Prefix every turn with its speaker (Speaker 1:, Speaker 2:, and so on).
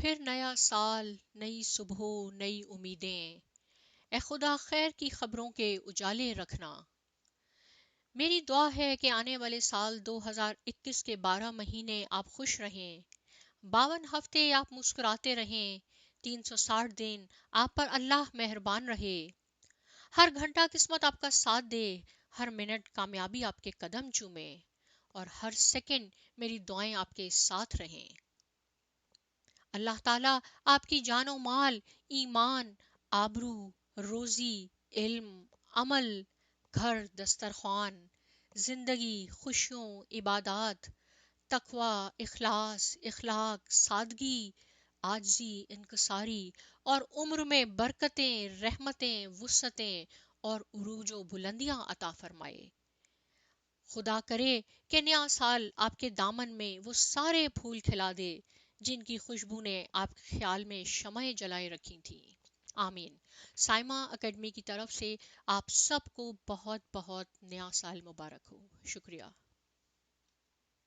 Speaker 1: پھر نیا سال، نئی صبح، نئی امیدیں، اے خدا خیر کی خبروں کے اجالے رکھنا۔ میری دعا ہے کہ آنے والے سال 2021 کے 12 مہینے آپ خوش رہیں، 52 ہفتے آپ مسکراتے رہیں، 360 دن آپ پر اللہ مہربان رہے، ہر گھنٹہ قسمت آپ کا ساتھ دے، ہر منٹ کامیابی آپ کے قدم چومے، اور ہر سیکنڈ میری دعائیں آپ کے ساتھ رہیں۔ اللہ تعالیٰ آپ کی جان و مال، ایمان، آبرو، روزی، علم، عمل، گھر، دسترخوان، زندگی، خوشیوں، عبادات، تقوی، اخلاص، اخلاق، سادگی، عاجزی، انکساری اور عمر میں برکتیں، رحمتیں، وسعتیں اور عروج و بلندیاں عطا فرمائے۔ خدا کرے کہ نیا سال آپ کے دامن میں وہ سارے پھول کھلا دے جن کی خوشبو نے آپ کے خیال میں شمعیں جلائے رکھی تھیں۔ آمین۔ سائمہ اکیڈمی کی طرف سے آپ سب کو بہت بہت نیا سال مبارک ہو۔ شکریہ۔